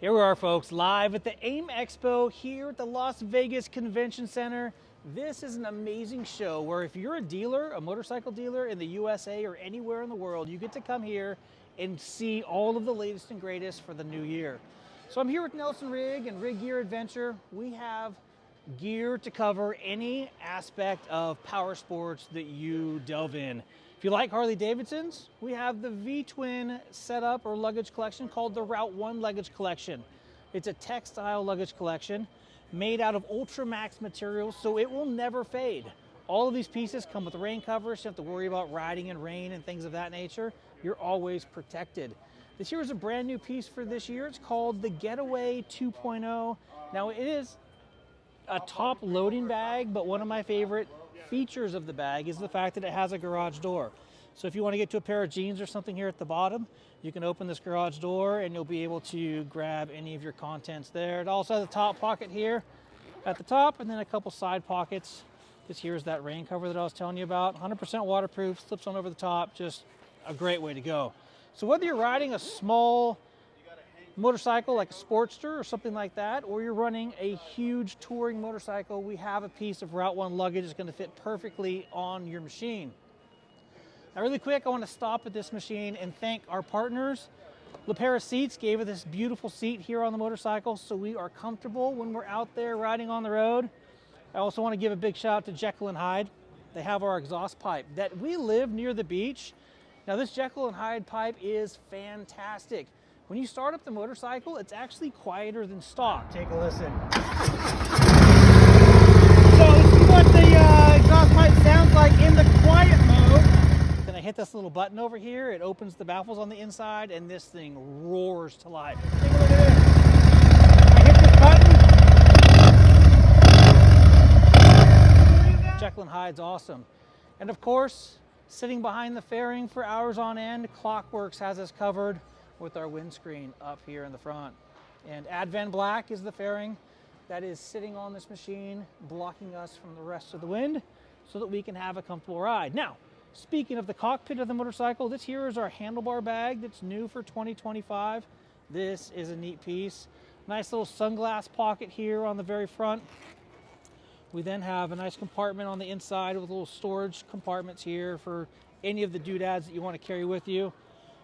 Here we are, folks, live at the AIMExpo here at the Las Vegas Convention Center. This is an amazing show where if you're a dealer, a motorcycle dealer in the USA or anywhere in the world, you get to come here and see all of the latest and greatest for the new year. So I'm here with Nelson-Rigg and Rig Gear Adventure. We have gear to cover any aspect of power sports that you delve in. If you like Harley Davidsons, we have the V-twin setup or luggage collection called the Route 1 luggage collection. It's a textile luggage collection made out of Ultramax materials, so it will never fade. All of these pieces come with rain covers, so you don't have to worry about riding in rain and things of that nature. You're always protected. This here is a brand new piece for this year. It's called the Getaway 2.0. Now it is a top loading bag, but one of my favorite features of the bag is the fact that it has a garage door. So if you want to get to a pair of jeans or something here at the bottom, you can open this garage door and you'll be able to grab any of your contents there. It also has a top pocket here at the top and then a couple side pockets. This here is that rain cover that I was telling you about. 100% waterproof, slips on over the top, just a great way to go. So whether you're riding a small motorcycle like a Sportster or something like that, or you're running a huge touring motorcycle, we have a piece of Route 1 luggage that's going to fit perfectly on your machine. Now really quick, I want to stop at this machine and thank our partners. LaPera Seats gave us this beautiful seat here on the motorcycle so we are comfortable when we're out there riding on the road. I also want to give a big shout out to Jekyll & Hyde. They have our exhaust pipe. That we live near the beach. Now this Jekyll & Hyde pipe is fantastic. When you start up the motorcycle, it's actually quieter than stock. Take a listen. So this is what the exhaust pipe sounds like in the quiet mode. Then I hit this little button over here. It opens the baffles on the inside, and this thing roars to life. Take a look at this. I hit this button. Jekyll & Hyde's awesome. And of course, sitting behind the fairing for hours on end, Clockworks has us covered with our windscreen up here in the front. And Advent Black is the fairing that is sitting on this machine, blocking us from the rest of the wind so that we can have a comfortable ride. Now, speaking of the cockpit of the motorcycle, this here is our handlebar bag that's new for 2025. This is a neat piece. Nice little sunglass pocket here on the very front. We then have a nice compartment on the inside with little storage compartments here for any of the doodads that you want to carry with you.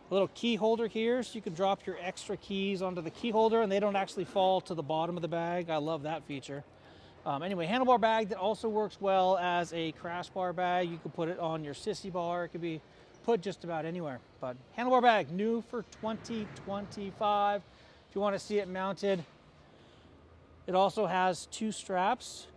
A little key holder here so you can drop your extra keys onto the key holder and they don't actually fall to the bottom of the bag. I love that feature. Anyway, handlebar bag that also works well as a crash bar bag. You can put it on your sissy bar. It could be put just about anywhere. But handlebar bag, new for 2025. If you want to see it mounted, it also has two straps.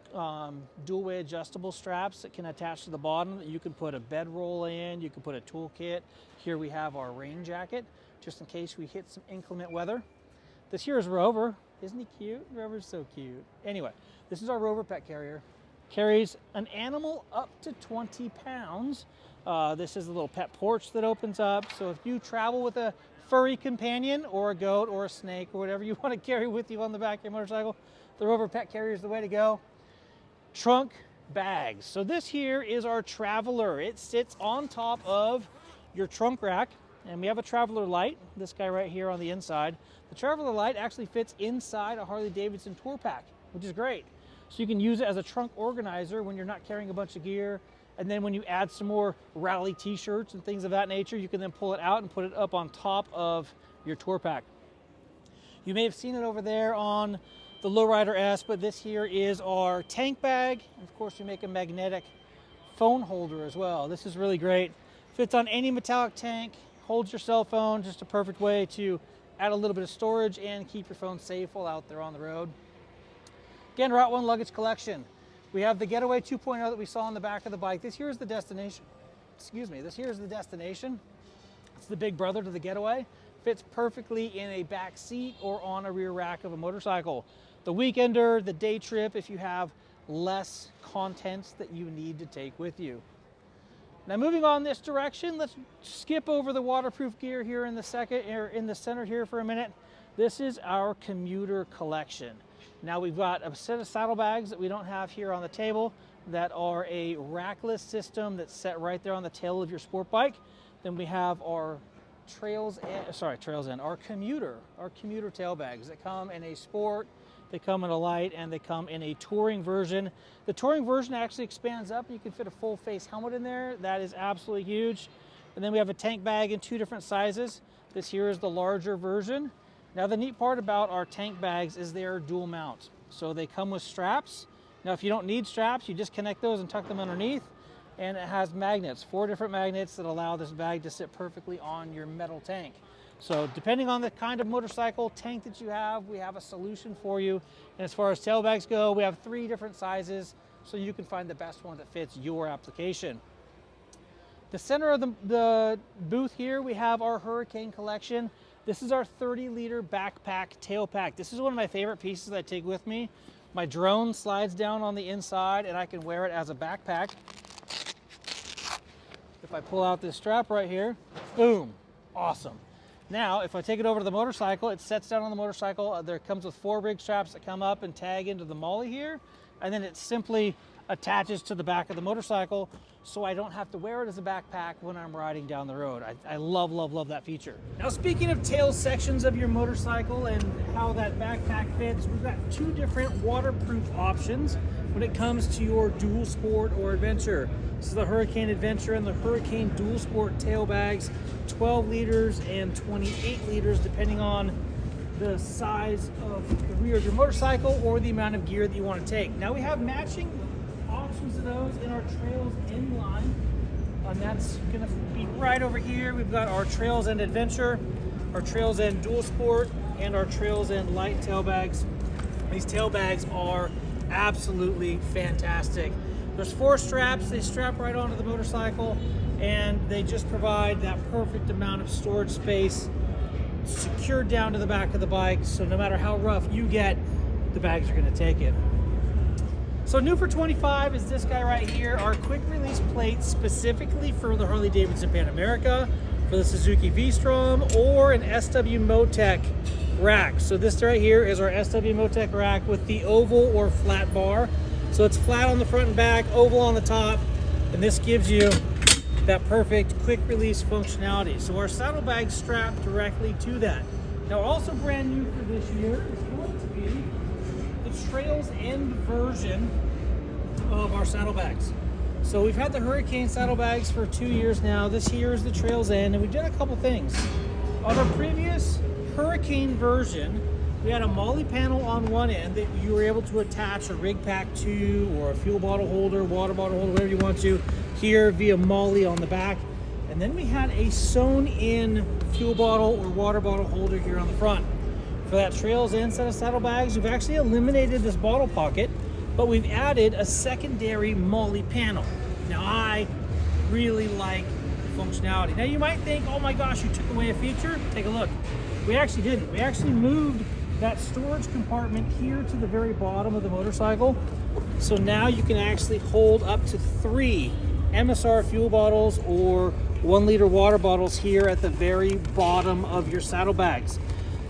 Dual way adjustable straps that can attach to the bottom that you can put a bedroll in, you can put a toolkit. Here we have our rain jacket just in case we hit some inclement weather. This here is Rover. Isn't he cute? Rover's so cute. Anyway, this is our Rover pet carrier. Carries an animal up to 20 pounds. This is a little pet porch that opens up. So if you travel with a furry companion or a goat or a snake or whatever you want to carry with you on the back of your motorcycle, the Rover pet carrier is the way to go. Trunk bags. So this here is our Traveler. It sits on top of your trunk rack, and we have a Traveler light, this guy right here on the inside. The Traveler light actually fits inside a Harley Davidson tour pack, which is great. So you can use it as a trunk organizer when you're not carrying a bunch of gear, and then when you add some more rally t-shirts and things of that nature, you can then pull it out and put it up on top of your tour pack. You may have seen it over there on the Lowrider S, but this here is our tank bag. And of course, we make a magnetic phone holder as well. This is really great. Fits on any metallic tank, holds your cell phone, just a perfect way to add a little bit of storage and keep your phone safe while out there on the road. Again, Route 1 luggage collection. We have the Getaway 2.0 that we saw on the back of the bike. This here is the destination. Excuse me, this here is the destination. It's the big brother to the Getaway. Fits perfectly in a back seat or on a rear rack of a motorcycle. The weekender, the day trip, if you have less contents that you need to take with you. Now moving on this direction, let's skip over the waterproof gear here in the center here for a minute. This is our Commuter collection. Now we've got a set of saddlebags that we don't have here on the table that are a rackless system that's set right there on the tail of your sport bike. Then we have our our commuter tail bags that come in a sport, they come in a light, and they come in a touring version. The touring version actually expands up. You can fit a full face helmet in there. That is absolutely huge. And then we have a tank bag in 2 different sizes. This here is the larger version. Now the neat part about our tank bags is they are dual mount. So they come with straps. Now if you don't need straps, you just connect those and tuck them underneath. And it has magnets, 4 different magnets that allow this bag to sit perfectly on your metal tank. So depending on the kind of motorcycle tank that you have, we have a solution for you. And as far as tail bags go, we have 3 different sizes so you can find the best one that fits your application. The center of the booth here, we have our Hurricane collection. This is our 30-liter backpack tail pack. This is one of my favorite pieces that I take with me. My drone slides down on the inside and I can wear it as a backpack. If I pull out this strap right here, boom, awesome. Now, if I take it over to the motorcycle, it sets down on the motorcycle. There comes with 4 rig straps that come up and tag into the molly here, and then it simply attaches to the back of the motorcycle, so I don't have to wear it as a backpack when I'm riding down the road. I love, love, love that feature. Now, speaking of tail sections of your motorcycle and how that backpack fits, we've got 2 different waterproof options when it comes to your dual sport or adventure. This is the Hurricane Adventure and the Hurricane Dual Sport tail bags, 12 liters and 28 liters, depending on the size of the rear of your motorcycle or the amount of gear that you want to take. Now we have matching options of those in our Trails End line, and that's going to be right over here. We've got our Trails End Adventure, our Trails End Dual Sport, and our Trails End Light tail bags. These tail bags are absolutely fantastic. There's 4 straps, they strap right onto the motorcycle, and they just provide that perfect amount of storage space secured down to the back of the bike, so no matter how rough you get, the bags are going to take it. So new for 25 is this guy right here, our quick release plate specifically for the Harley-Davidson Pan America, for the Suzuki V-Strom, or an SW Motec rack. So this right here is our SW Motec rack with the oval or flat bar. So it's flat on the front and back, oval on the top, and this gives you that perfect quick release functionality. So our saddlebags strap directly to that. Now also brand new for this year is going to be the Trails End version of our saddlebags. So we've had the Hurricane saddlebags for 2 years now. This year is the Trails End, and we did a couple things. On our previous Hurricane version, we had a molly panel on one end that you were able to attach a rig pack to, or a fuel bottle holder, water bottle holder, whatever you want to, here via molly on the back. And then we had a sewn in fuel bottle or water bottle holder here on the front. For that Trails End set of saddlebags, we've actually eliminated this bottle pocket, but we've added a secondary molly panel. Now I really like the functionality. Now you might think, oh my gosh, you took away a feature. Take a look. We actually didn't. We actually moved that storage compartment here to the very bottom of the motorcycle. So now you can actually hold up to 3 MSR fuel bottles or 1 liter water bottles here at the very bottom of your saddlebags.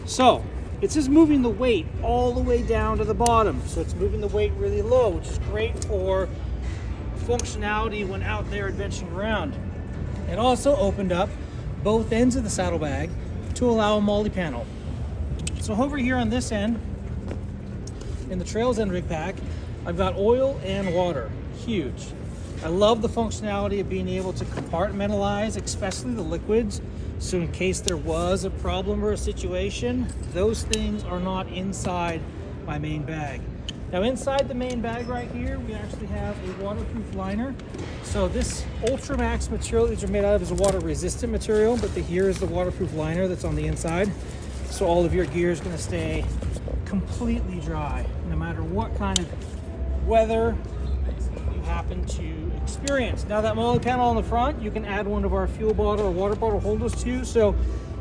So it's just moving the weight all the way down to the bottom. So it's moving the weight really low, which is great for functionality when out there adventuring around. It also opened up both ends of the saddlebag to allow a molly panel. So over here on this end, in the Trails End rig pack, I've got oil and water. Huge. I love the functionality of being able to compartmentalize, especially the liquids. So in case there was a problem or a situation, those things are not inside my main bag. Now inside the main bag right here, we actually have a waterproof liner. So this Ultramax material these are made out of is a water resistant material, but here is the waterproof liner that's on the inside. So all of your gear is going to stay completely dry, no matter what kind of weather you happen to experience. Now that molly panel on the front, you can add one of our fuel bottle or water bottle holders too. So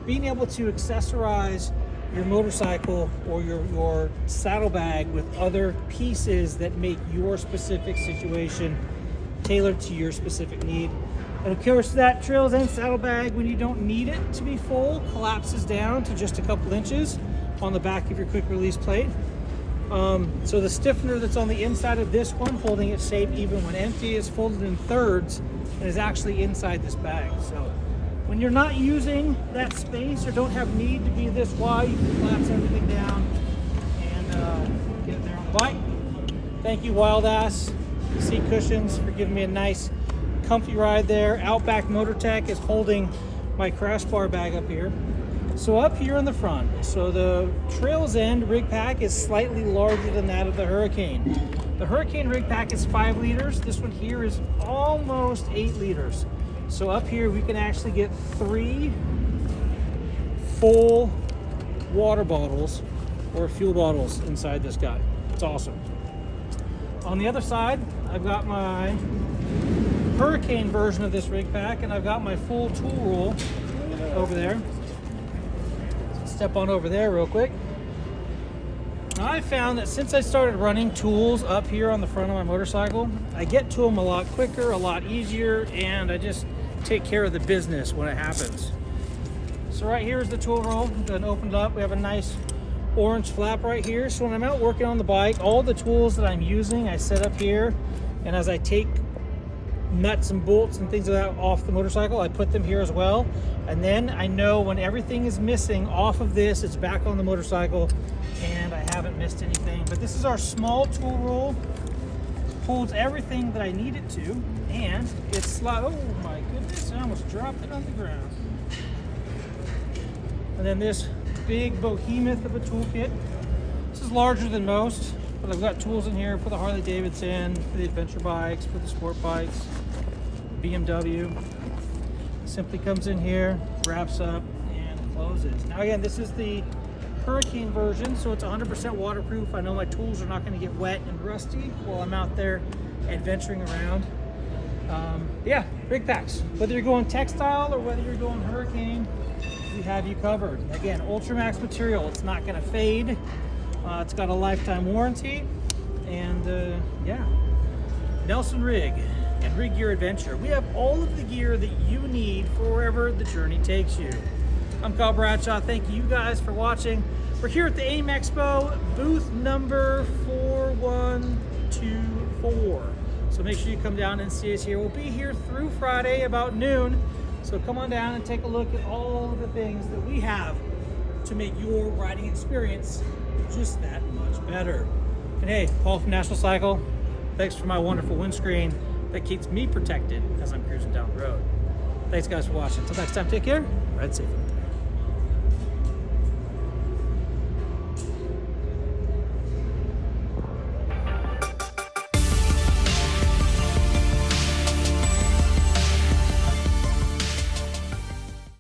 being able to accessorize your motorcycle or your saddlebag with other pieces that make your specific situation tailored to your specific need. And of course that Trails End saddlebag, when you don't need it to be full, collapses down to just a couple inches on the back of your quick release plate. So the stiffener that's on the inside of this one, holding it safe even when empty, is folded in thirds and is actually inside this bag. So When you're not using that space or don't have need to be this wide, you can collapse everything down and get it there on the bike. Thank you, Wild Ass Seat Cushions, for giving me a nice, comfy ride there. Outback Motortech is holding my crash bar bag up here. So up here in the front, so the Trails End rig pack is slightly larger than that of the Hurricane. The Hurricane rig pack is 5 liters. This one here is almost 8 liters. So up here we can actually get 3 full water bottles or fuel bottles inside this guy. It's awesome. On the other side, I've got my Hurricane version of this rig pack, and I've got my full tool roll over there. Step on over there real quick. Now I found that since I started running tools up here on the front of my motorcycle, I get to them a lot quicker, a lot easier, and I just take care of the business when it happens. So right here is the tool roll. Go ahead and open it up. We have a nice orange flap right here. So when I'm out working on the bike, all the tools that I'm using, I set up here, and as I take nuts and bolts and things like that off the motorcycle, I put them here as well. And then I know when everything is missing off of this, it's back on the motorcycle and I haven't missed anything. But this is our small tool roll. Holds everything that I need it to, and it's oh my goodness, I almost dropped it on the ground. And then this big behemoth of a toolkit. This is larger than most, but I've got tools in here for the Harley Davidson, for the adventure bikes, for the sport bikes, BMW. Simply comes in here, wraps up, and closes. Now again, this is the Hurricane version, so it's 100% waterproof. I know my tools are not going to get wet and rusty while I'm out there adventuring around. Yeah, rig packs. Whether you're going textile or whether you're going Hurricane, we have you covered. Again, Ultramax material. It's not going to fade. It's got a lifetime warranty, and yeah, Nelson-Rigg and Rig Gear Adventure. We have all of the gear that you need for wherever the journey takes you. I'm Kyle Bradshaw. Thank you guys for watching. We're here at the AIMExpo, booth number 4124. So make sure you come down and see us here. We'll be here through Friday about noon. So come on down and take a look at all of the things that we have to make your riding experience just that much better. And hey, Paul from National Cycle, thanks for my wonderful windscreen that keeps me protected as I'm cruising down the road. Thanks guys for watching. Until next time, take care. Ride safe.